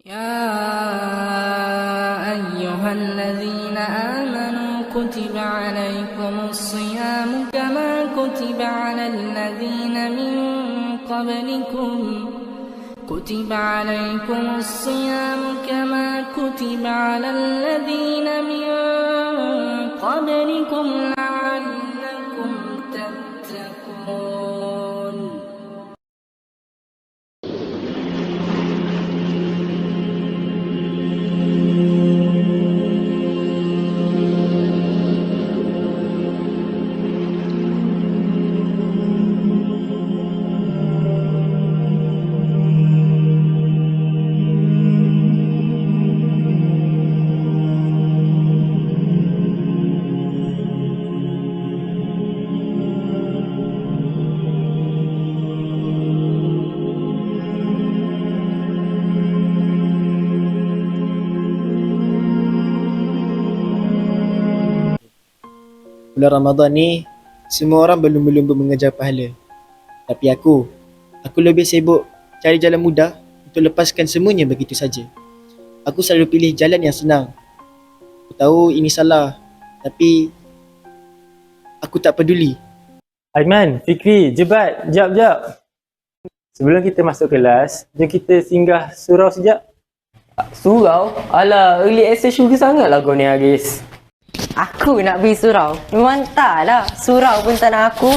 يا أيها الذين آمنوا كتب عليكم الصيام كما كتب على الذين من قبلكم لعلكم تتقون. Bulan Ramadan ni, semua orang berlumba-lumba mengejar pahala. Tapi aku lebih sibuk cari jalan mudah untuk lepaskan semuanya begitu saja. Aku selalu pilih jalan yang senang. Aku tahu ini salah, tapi aku tak peduli. Aiman, Fikri, Jebat, jap. Sebelum kita masuk kelas, jom kita singgah surau sekejap. Surau? Alah, early access sugar sangat lah kau ni, Haris. Aku nak pergi surau. Memang tak lah. Surau pun tak nak aku.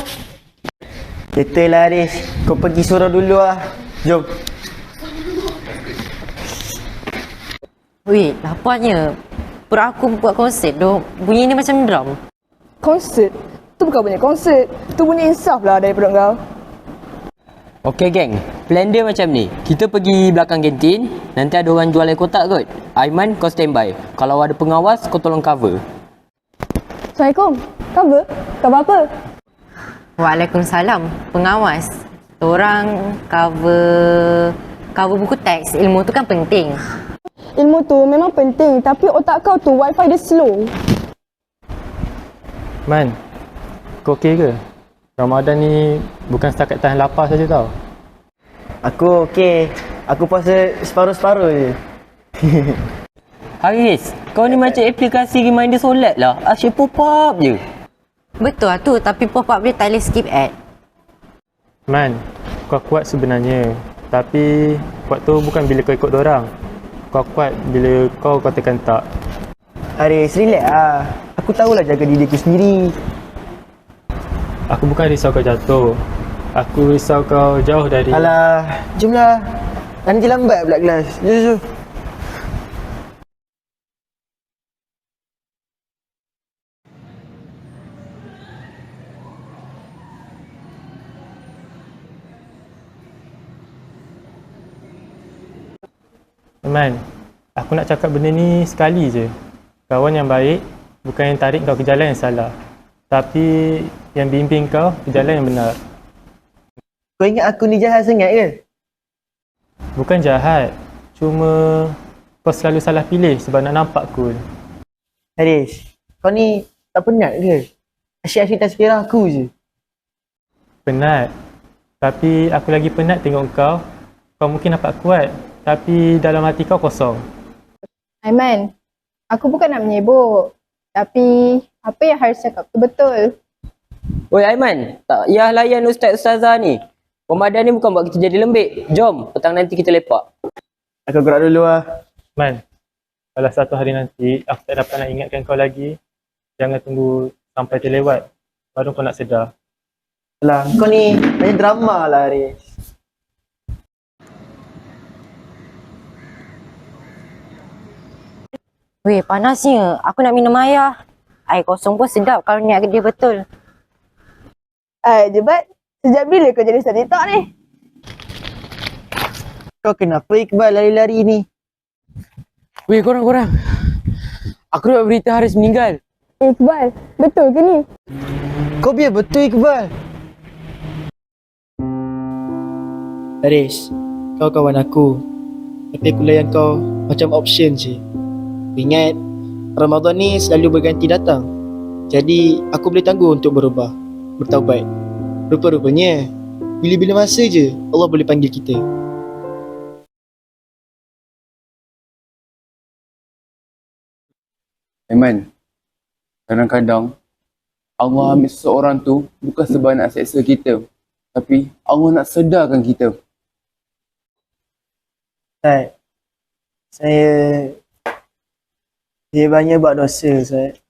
Betul lah Haris, kau pergi surau dulu lah. Jom. Weh, laparnya. Perut aku buat konsert tu. Bunyi ni macam drum. Konsert? Tu bukan bunyi konsert. Tu bunyi insaf lah daripada kau. Okey geng, plan dia macam ni. Kita pergi belakang kantin. Nanti ada orang jual air kotak kot. Aiman, kau standby. Kalau ada pengawas, kau tolong cover. Assalamualaikum. Cover? Cover apa? Waalaikumsalam. Pengawas. Orang cover buku teks. Ilmu tu kan penting. Ilmu tu memang penting, tapi otak kau tu wifi dia slow. Man, kau okey ke? Ramadan ni bukan setakat tahan lapar saja tau. Aku okey. Aku puasa separuh-separuh je. Haris, kau ni macam aplikasi reminder solat lah. Asyik pop-up je. Betul lah tu, tapi pop-up dia tak boleh skip ad. Man, kau kuat sebenarnya. Tapi kuat tu bukan bila kau ikut dorang. Kau kuat bila kau katakan tak. Haris, relax lah. Aku tahulah jaga diri aku sendiri. Aku bukan risau kau jatuh. Aku risau kau jauh dari... Alah, jomlah. Nanti lambat pula kelas. Jom. Man, aku nak cakap benda ni sekali je. Kawan yang baik bukan yang tarik kau ke jalan yang salah, tapi yang bimbing kau ke jalan yang benar. Kau ingat aku ni jahat sangat ke? Bukan jahat, cuma kau selalu salah pilih sebab nak nampak cool. Haris, kau ni tak penat ke? Asyik-asyik tazkirah aku je. Penat. Tapi aku lagi penat tengok kau. Kau mungkin nampak kuat, tapi dalam hati kau kosong. Aiman, aku bukan nak menyebut. Tapi apa yang Haris cakap tu betul. Oi Aiman, tak payah layan ustaz-ustazah ni. Ramadan ni bukan buat kita jadi lembik. Jom, petang nanti kita lepak. Aku gerak dulu lah. Man, kalau satu hari nanti aku tak dapat nak ingatkan kau lagi, jangan tunggu sampai terlewat, baru kau nak sedar. Alah, kau ni banyak drama lah Haris. Weh, panasnya. Aku nak minum air. Air kosong pun sedap kalau niat dia betul. Jebat, sejak bila kau jadi ustaz TikTok ni? Kau kenapa Iqbal lari-lari ni? Weh, korang. Aku dapat berita Haris meninggal. Iqbal, betul ke ni? Kau biar betul Iqbal. Haris, kau kawan aku. Tapi aku layan kau macam option je. Ingat, Ramadan ni selalu berganti datang. Jadi, aku boleh tangguh untuk berubah, bertaubat. Rupa-rupanya, bila-bila masa je Allah boleh panggil kita. Aiman, kadang-kadang Allah ambil seseorang tu bukan sebab nak seksa kita, tapi Allah nak sedarkan kita. Ustaz, saya banyak buat dosa, Ustaz.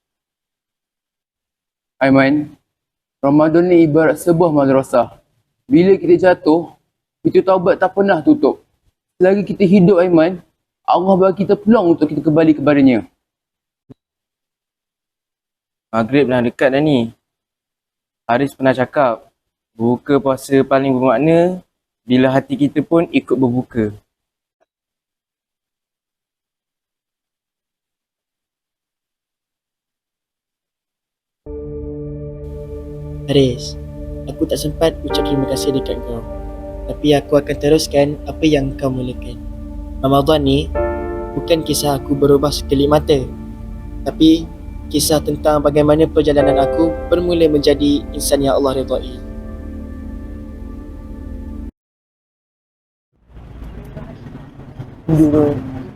Aiman, Ramadan ni ibarat sebuah madrasah. Bila kita jatuh, pintu taubat tak pernah tutup. Selagi kita hidup, Aiman, Allah bagi kita peluang untuk kita kembali kepadanya. Maghrib dah dekat dah ni. Haris pernah cakap, buka puasa paling bermakna bila hati kita pun ikut berbuka. Haris, aku tak sempat ucap terima kasih dekat kau. Tapi aku akan teruskan apa yang kau mulakan. Ramadan ni bukan kisah aku berubah sekelip mata, tapi kisah tentang bagaimana perjalanan aku bermula menjadi insan yang Allah redai.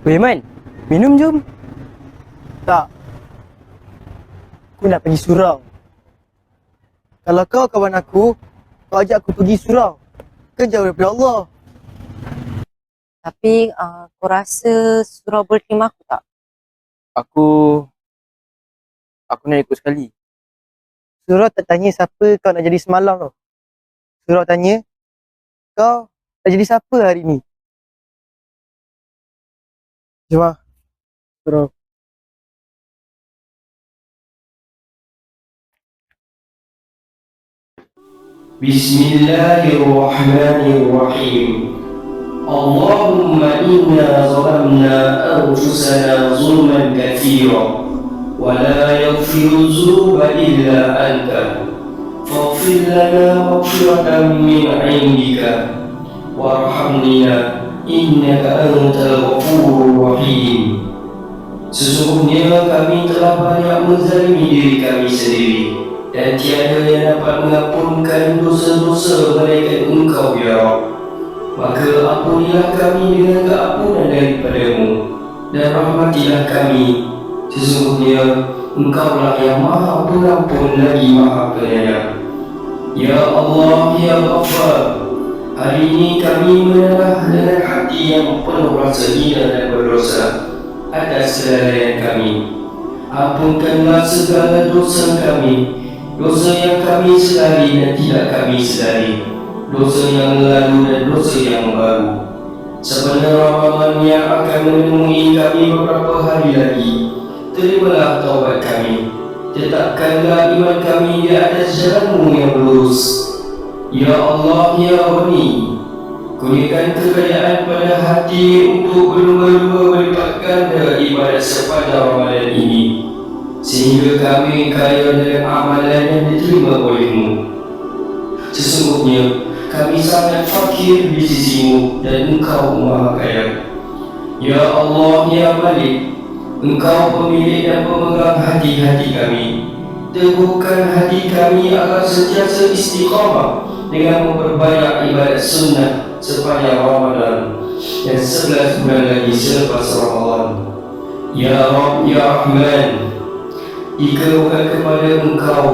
Weh Man, minum jom. Tak. Aku nak pergi surau. Kalau kau kawan aku, kau ajak aku pergi surau. Kan jauh daripada Allah. Tapi kau rasa surau boleh terima aku tak? Aku nak ikut sekali. Surau tak tanya siapa kau nak jadi semalam tau. Surau tanya, kau nak jadi siapa hari ni? Jom lah. Surau. Bismillahirrahmanirrahim. Allahumma inna zalamna anfusana zulman katsira wa la yaghfiru dzunuba illa anta faghfir lana maghfiratan min 'indika warhamna innaka antal ghafurur rahim. Sesungguhnya kami telah banyak menzalimi diri kami sendiri, dan tiada yang dapat mengampunkan dosa-dosa melainkan Engkau, ya Rabb. Maka ampunilah kami dengan keampunan daripadamu, dan rahmatilah kami. Sesungguhnya Engkaulah yang Maha Pengampun lagi Maha Penyayang. Ya Allah, Ya Ghaffar, hari ini kami menadah dengan hati yang penuh rasa hina dan berdosa atas kelalaian kami. Ampunkanlah segala dosa kami, dosa yang kami sedari dan tidak kami sedari, dosa yang lalu dan dosa yang baru. Sebenarnya Ramadan yang akan menemui kami beberapa hari lagi, terimalah taubat kami, tetapkanlah iman kami di atas jalan-Mu yang lurus. Ya Allah, Ya Ghani, kurniakan kekayaan pada hati untuk berlumba-lumba melipat ganda ibadat sepanjang Ramadan ini, sehingga kami kaya dengan amalan yang diterima oleh-Mu. Sesungguhnya kami sangat fakir di sisi-Mu dan Engkau Maha Kaya. Ya Allah, Ya Malik, Engkau pemilik dan pemegang hati-hati kami. Teguhkan hati kami agar sentiasa istiqamah dengan memperbanyak ibadat sunnah sepanjang Ramadan dan 11 bulan lagi selepas Ramadan. Ya Rabb, Ya Rahman, jika bukan kepada Engkau,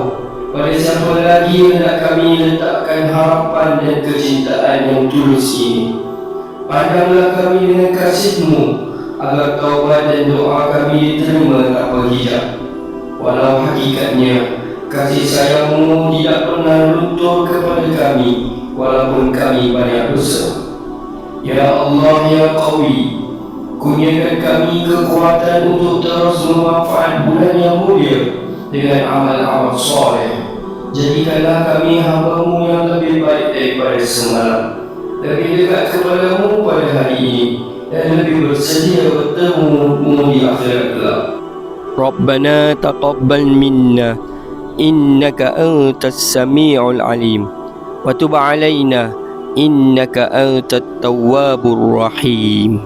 pada siapa lagi hendak kami letakkan harapan dan kecintaan yang tulus ini? Pandanglah kami dengan kasih-Mu, agar taubat dan doa kami diterima tanpa hijab. Walau hakikatnya kasih sayang-Mu tidak pernah luntur kepada kami, walaupun kami banyak dosa. Ya Allah, Ya Qawi, kurniakan kami kekuatan untuk terus memanfaat bulan yang mulia dengan amal-amal soleh. Jadikanlah kami hamba-Mu yang lebih baik daripada semalam, lebih dekat kepada-Mu pada hari ini, dan lebih bersedia bertemu-Mu di akhirat kelak. Rabbana taqabbal minna innaka antas sami'ul alim wa tub alaina innaka antat tawwabur rahim.